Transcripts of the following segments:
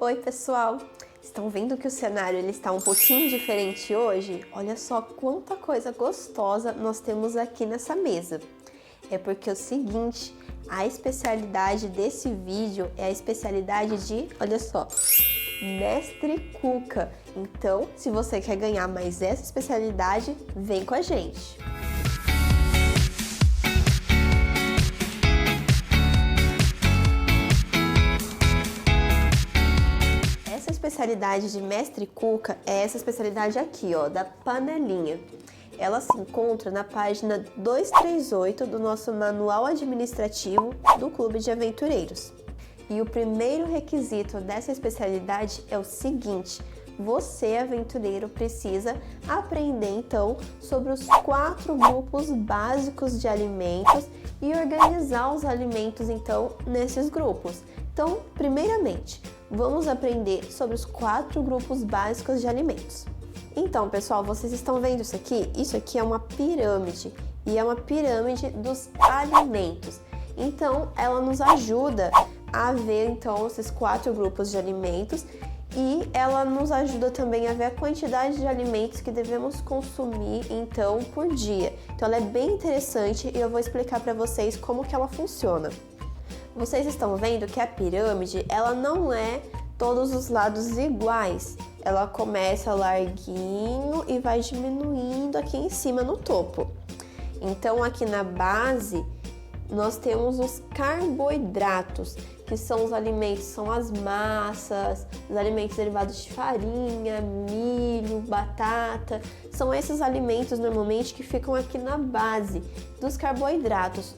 Oi, pessoal! Estão vendo que o cenário está um pouquinho diferente hoje? Olha só quanta coisa gostosa nós temos aqui nessa mesa. É porque é o seguinte, a especialidade desse vídeo é a especialidade de, olha só, Mestre Cuca. Então, se você quer ganhar mais essa especialidade, vem com a gente! Essa especialidade de Mestre Cuca é essa especialidade aqui, ó, da panelinha. Ela se encontra na página 238 do nosso manual administrativo do Clube de Aventureiros. E o primeiro requisito dessa especialidade é o seguinte: você, aventureiro, precisa aprender então sobre os 4 grupos básicos de alimentos e organizar os alimentos então nesses grupos. Então, primeiramente, vamos aprender sobre os 4 grupos básicos de alimentos. Então, pessoal, vocês estão vendo isso aqui? Isso aqui é uma pirâmide e é uma pirâmide dos alimentos. Então, ela nos ajuda a ver então esses 4 grupos de alimentos e ela nos ajuda também a ver a quantidade de alimentos que devemos consumir então por dia. Então, ela é bem interessante e eu vou explicar para vocês como que ela funciona. Vocês estão vendo que a pirâmide, ela não é todos os lados iguais. Ela começa larguinho e vai diminuindo aqui em cima no topo. Então, aqui na base, nós temos os carboidratos, que são os alimentos, são as massas, os alimentos derivados de farinha, milho, batata. São esses alimentos, normalmente, que ficam aqui na base dos carboidratos.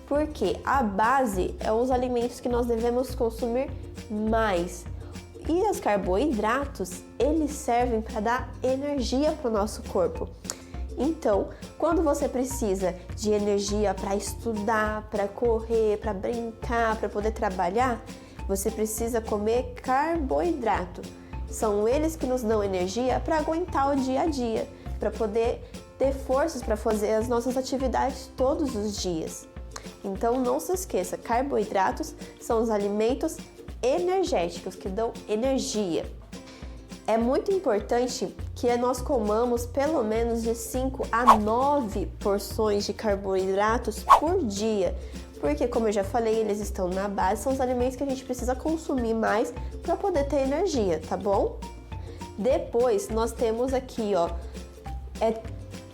Porque a base é os alimentos que nós devemos consumir mais. E os carboidratos, eles servem para dar energia para o nosso corpo. Então, quando você precisa de energia para estudar, para correr, para brincar, para poder trabalhar, você precisa comer carboidrato. São eles que nos dão energia para aguentar o dia a dia, para poder ter forças para fazer as nossas atividades todos os dias. Então, não se esqueça, carboidratos são os alimentos energéticos que dão energia. É muito importante que nós comamos pelo menos de 5 a 9 porções de carboidratos por dia, porque, como eu já falei, eles estão na base, são os alimentos que a gente precisa consumir mais para poder ter energia, tá bom? Depois, nós temos aqui, ó,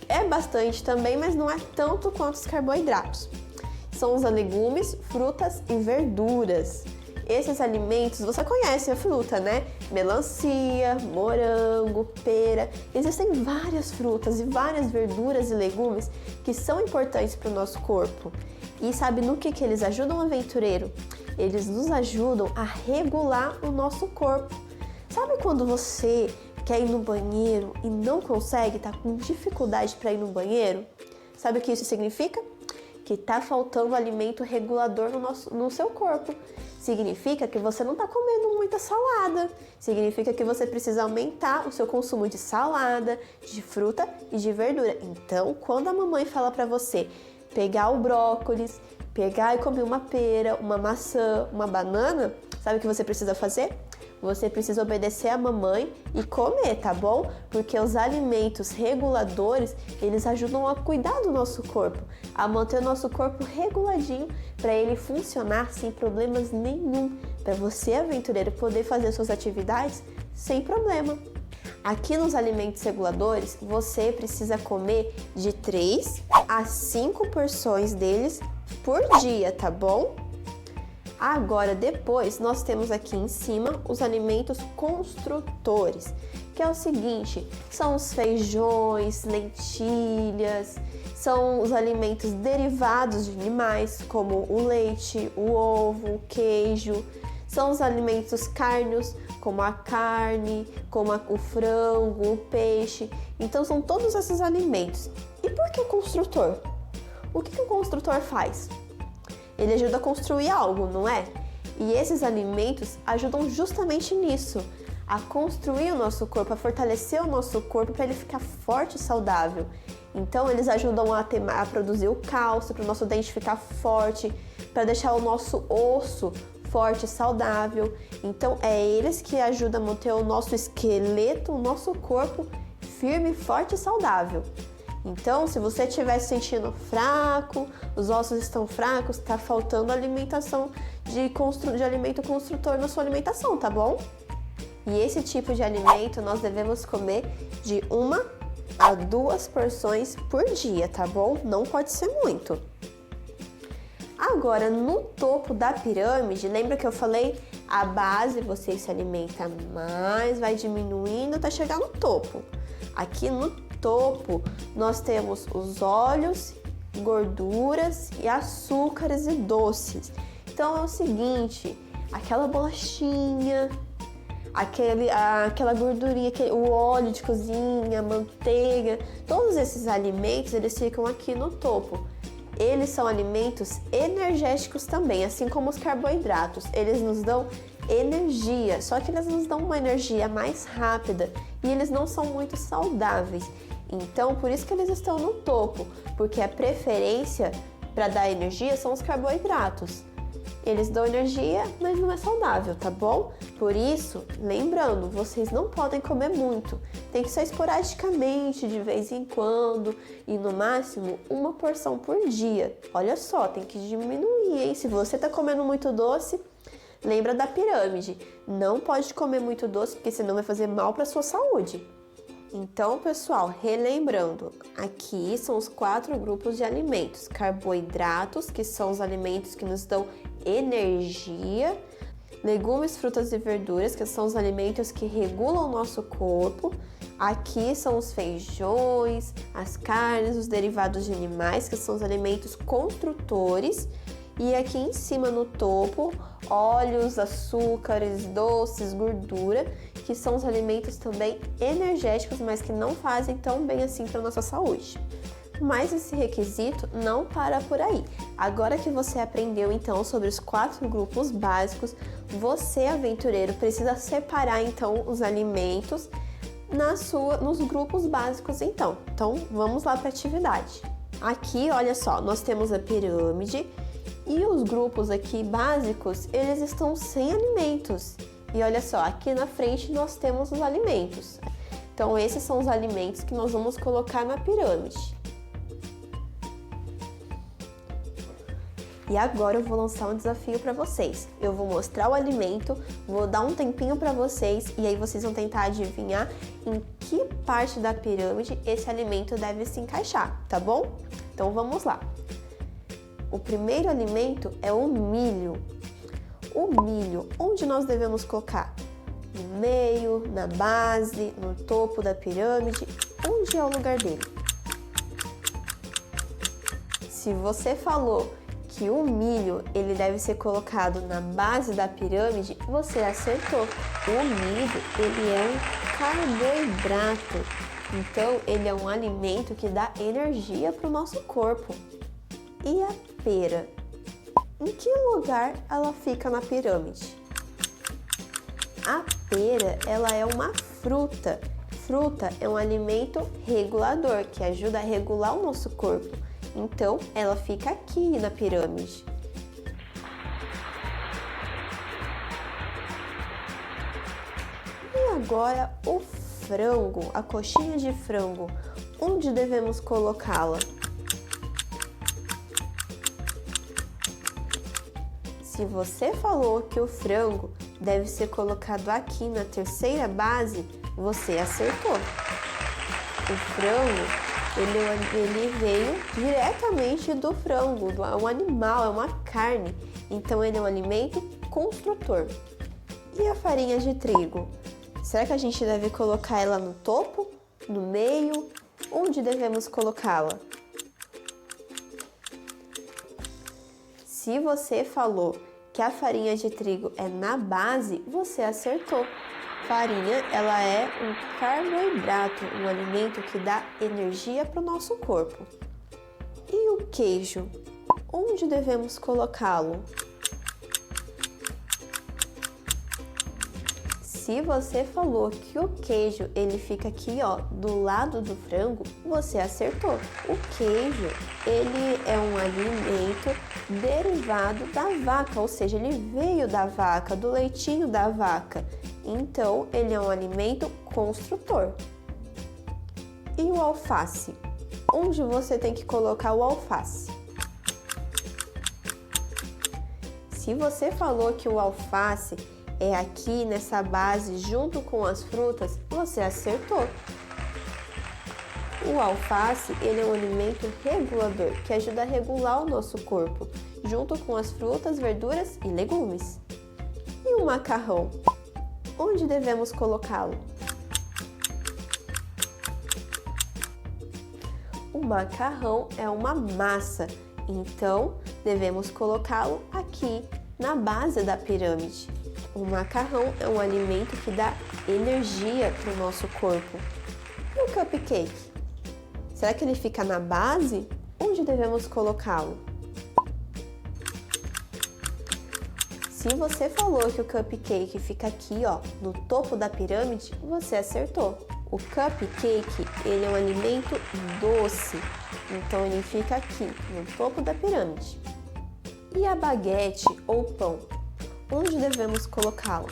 é bastante também, mas não é tanto quanto os carboidratos. São os legumes, frutas e verduras. Esses alimentos, você conhece a fruta, né? Melancia, morango, pera. Existem várias frutas e várias verduras e legumes que são importantes para o nosso corpo. E sabe no que eles ajudam, aventureiro? Eles nos ajudam a regular o nosso corpo. Sabe quando você quer ir no banheiro e não consegue, tá com dificuldade para ir no banheiro? Sabe o que isso significa? Que está faltando alimento regulador no seu corpo. Significa que você não está comendo muita salada. Significa que você precisa aumentar o seu consumo de salada, de fruta e de verdura. Então, quando a mamãe fala para você pegar o brócolis, pegar e comer uma pera, uma maçã, uma banana, sabe o que você precisa fazer? Você precisa obedecer a mamãe e comer, tá bom? Porque os alimentos reguladores, eles ajudam a cuidar do nosso corpo, a manter o nosso corpo reguladinho para ele funcionar sem problemas nenhum, para você, aventureiro, poder fazer suas atividades sem problema. Aqui nos alimentos reguladores, você precisa comer de 3 a 5 porções deles por dia, tá bom? Agora, depois, nós temos aqui em cima os alimentos construtores, que é o seguinte, são os feijões, lentilhas, são os alimentos derivados de animais, como o leite, o ovo, o queijo, são os alimentos cárneos, como a carne, como o frango, o peixe. Então, são todos esses alimentos. E por que construtor? O que o construtor faz? Ele ajuda a construir algo, não é? E esses alimentos ajudam justamente nisso, a construir o nosso corpo, a fortalecer o nosso corpo para ele ficar forte e saudável. Então, eles ajudam a produzir o cálcio, para o nosso dente ficar forte, para deixar o nosso osso forte e saudável. Então, é eles que ajudam a manter o nosso esqueleto, o nosso corpo firme, forte e saudável. Então, se você estiver se sentindo fraco, os ossos estão fracos, está faltando alimentação de alimento construtor na sua alimentação, tá bom? E esse tipo de alimento nós devemos comer de 1 a 2 porções por dia, tá bom? Não pode ser muito. Agora, no topo da pirâmide, lembra que eu falei? A base você se alimenta mais, vai diminuindo até chegar no topo. Aqui no topo, nós temos os óleos, gorduras e açúcares e doces. Então é o seguinte, aquela bolachinha, aquela gordurinha, o óleo de cozinha, a manteiga, todos esses alimentos, eles ficam aqui no topo. Eles são alimentos energéticos também, assim como os carboidratos. Eles nos dão energia, só que eles nos dão uma energia mais rápida e eles não são muito saudáveis. Então, por isso que eles estão no topo, porque a preferência para dar energia são os carboidratos. Eles dão energia, mas não é saudável, tá bom? Por isso, lembrando, vocês não podem comer muito. Tem que ser esporadicamente, de vez em quando, e no máximo 1 porção por dia. Olha só, tem que diminuir, hein? Se você tá comendo muito doce, lembra da pirâmide. Não pode comer muito doce, porque senão vai fazer mal para sua saúde. Então, pessoal, relembrando, aqui são os 4 grupos de alimentos. Carboidratos, que são os alimentos que nos dão energia. Legumes, frutas e verduras, que são os alimentos que regulam o nosso corpo. Aqui são os feijões, as carnes, os derivados de animais, que são os alimentos construtores. E aqui em cima no topo, óleos, açúcares, doces, gordura, que são os alimentos também energéticos, mas que não fazem tão bem assim para a nossa saúde. Mas esse requisito não para por aí. Agora que você aprendeu então sobre os 4 grupos básicos, você, aventureiro, precisa separar então os alimentos nos grupos básicos então. Então vamos lá para a atividade. Aqui, olha só, nós temos a pirâmide e os grupos aqui básicos, eles estão sem alimentos. E olha só, aqui na frente nós temos os alimentos. Então esses são os alimentos que nós vamos colocar na pirâmide. E agora eu vou lançar um desafio para vocês. Eu vou mostrar o alimento, vou dar um tempinho para vocês e aí vocês vão tentar adivinhar em que parte da pirâmide esse alimento deve se encaixar, tá bom? Então vamos lá. O primeiro alimento é o milho. O milho, onde nós devemos colocar? No meio, na base, no topo da pirâmide? Onde é o lugar dele? Se você falou que o milho ele deve ser colocado na base da pirâmide, você acertou. O milho ele é um carboidrato, então ele é um alimento que dá energia para o nosso corpo. E a pera? Em que lugar ela fica na pirâmide? A pera ela é uma fruta. Fruta é um alimento regulador que ajuda a regular o nosso corpo. Então, ela fica aqui na pirâmide. E agora o frango, a coxinha de frango, onde devemos colocá-la? Se você falou que o frango deve ser colocado aqui na terceira base, você acertou. O frango ele veio diretamente do frango, é um animal, é uma carne, então ele é um alimento construtor. E a farinha de trigo? Será que a gente deve colocar ela no topo, no meio? Onde devemos colocá-la? Se você falou que a farinha de trigo é na base, você acertou. Farinha, ela é um carboidrato, um alimento que dá energia para o nosso corpo. E o queijo? Onde devemos colocá-lo? se você falou que o queijo ele fica aqui, ó, do lado do frango, você acertou. O queijo, ele é um alimento derivado da vaca, ou seja, ele veio da vaca, do leitinho da vaca. Então, ele é um alimento construtor. E o alface? Onde você tem que colocar o alface? Se você falou que o alface é aqui nessa base junto com as frutas, você acertou. O alface, ele é um alimento regulador, que ajuda a regular o nosso corpo, junto com as frutas, verduras e legumes. E o macarrão? Onde devemos colocá-lo? O macarrão é uma massa, então devemos colocá-lo aqui, na base da pirâmide. O macarrão é um alimento que dá energia para o nosso corpo. E o cupcake? Será que ele fica na base? Onde devemos colocá-lo? Se você falou que o cupcake fica aqui, ó, no topo da pirâmide, você acertou. O cupcake, ele é um alimento doce, então ele fica aqui, no topo da pirâmide. E a baguete ou pão? Onde devemos colocá-lo?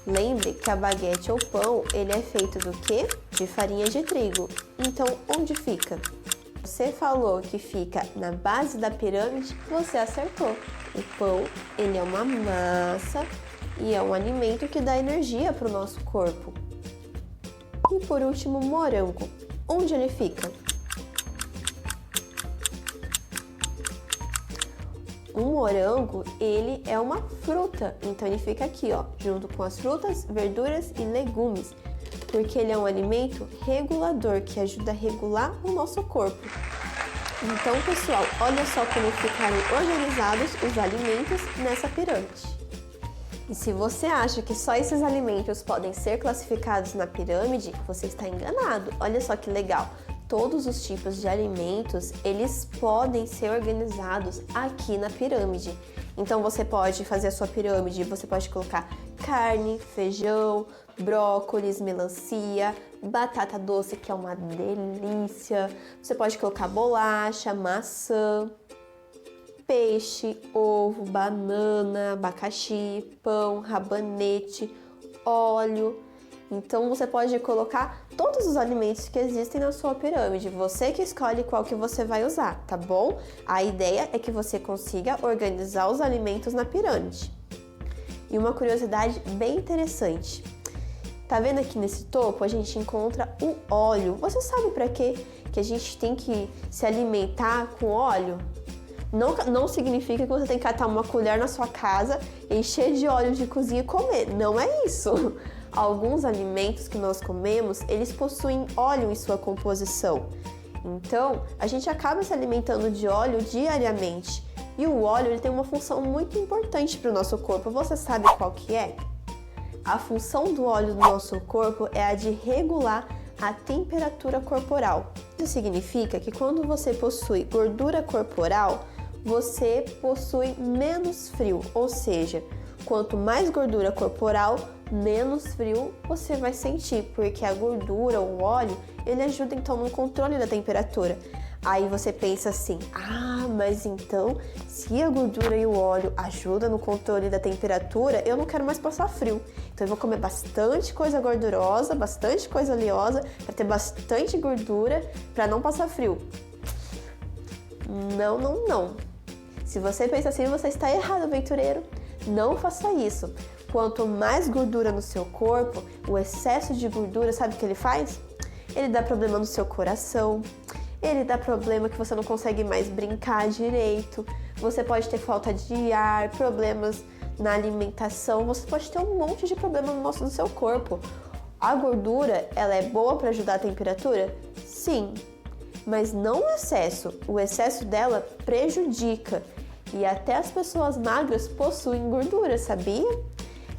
Lembre que a baguete ou pão, ele é feito do quê? De farinha de trigo. Então, onde fica? Você falou que fica na base da pirâmide, você acertou. O pão, ele é uma massa e é um alimento que dá energia para o nosso corpo. E por último, morango. Onde ele fica? Um morango, ele é uma fruta, então ele fica aqui, ó, junto com as frutas, verduras e legumes, porque ele é um alimento regulador, que ajuda a regular o nosso corpo. Então, pessoal, olha só como ficaram organizados os alimentos nessa pirâmide. E se você acha que só esses alimentos podem ser classificados na pirâmide, você está enganado. Olha só que legal! Todos os tipos de alimentos, eles podem ser organizados aqui na pirâmide. Então, você pode fazer a sua pirâmide, você pode colocar carne, feijão, brócolis, melancia, batata doce, que é uma delícia. Você pode colocar bolacha, maçã, peixe, ovo, banana, abacaxi, pão, rabanete, óleo. Então, você pode colocar todos os alimentos que existem na sua pirâmide. Você que escolhe qual que você vai usar, tá bom? A ideia é que você consiga organizar os alimentos na pirâmide. E uma curiosidade bem interessante. Tá vendo aqui nesse topo? A gente encontra o óleo. Você sabe para quê que a gente tem que se alimentar com óleo? Não significa que você tem que catar uma colher na sua casa, encher de óleo de cozinha e comer. Não é isso. Alguns alimentos que nós comemos, eles possuem óleo em sua composição. Então, a gente acaba se alimentando de óleo diariamente. E o óleo ele tem uma função muito importante para o nosso corpo. Você sabe qual que é? A função do óleo do nosso corpo é a de regular a temperatura corporal. Isso significa que quando você possui gordura corporal, você possui menos frio, ou seja, quanto mais gordura corporal, menos frio você vai sentir, porque a gordura, o óleo, ele ajuda então no controle da temperatura. Aí você pensa assim, mas então, se a gordura e o óleo ajudam no controle da temperatura, eu não quero mais passar frio. Então eu vou comer bastante coisa gordurosa, bastante coisa oleosa, para ter bastante gordura, para não passar frio. Não. Se você pensa assim, você está errado, aventureiro. Não faça isso. Quanto mais gordura no seu corpo, o excesso de gordura, sabe o que ele faz? Ele dá problema no seu coração, ele dá problema que você não consegue mais brincar direito, você pode ter falta de ar, problemas na alimentação, você pode ter um monte de problema no seu corpo. A gordura, ela é boa para ajudar a temperatura? Sim, mas não o excesso. O excesso dela prejudica. E até as pessoas magras possuem gordura, sabia?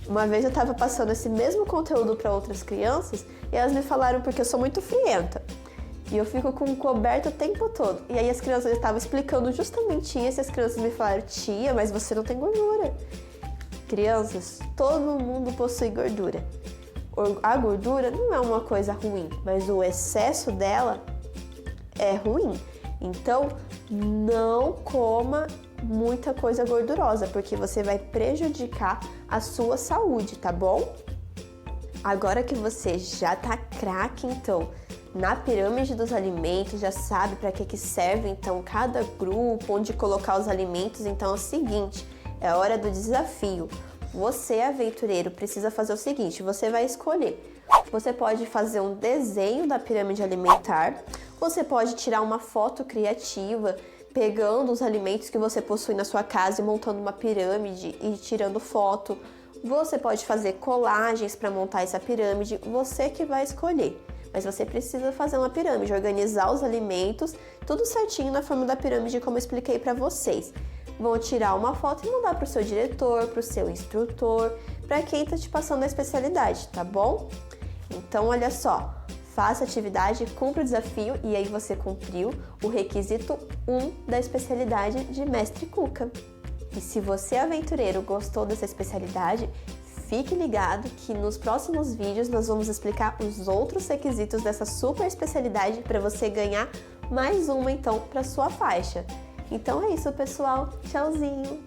Uma vez eu estava passando esse mesmo conteúdo para outras crianças e elas me falaram porque eu sou muito frienta. E eu fico com coberto o tempo todo. E aí as crianças estavam explicando justamente isso e as crianças me falaram, tia, mas você não tem gordura. Crianças, todo mundo possui gordura. A gordura não é uma coisa ruim, mas o excesso dela é ruim. Então, não coma muita coisa gordurosa, porque você vai prejudicar a sua saúde, tá bom? Agora que você já tá craque, então, na pirâmide dos alimentos, já sabe para que serve, então, cada grupo, onde colocar os alimentos, então é o seguinte, é a hora do desafio. Você, aventureiro, precisa fazer o seguinte, você vai escolher. Você pode fazer um desenho da pirâmide alimentar, você pode tirar uma foto criativa, pegando os alimentos que você possui na sua casa e montando uma pirâmide e tirando foto. Você pode fazer colagens para montar essa pirâmide, você que vai escolher. Mas você precisa fazer uma pirâmide, organizar os alimentos, tudo certinho na forma da pirâmide, como eu expliquei para vocês. Vão tirar uma foto e mandar para o seu diretor, para o seu instrutor, para quem está te passando a especialidade, tá bom? Então, olha só, faça a atividade, cumpra o desafio e aí você cumpriu o requisito 1 da especialidade de Mestre Cuca. E se você, aventureiro, gostou dessa especialidade, fique ligado que nos próximos vídeos nós vamos explicar os outros requisitos dessa super especialidade para você ganhar mais uma, então, para sua faixa. Então é isso, pessoal. Tchauzinho!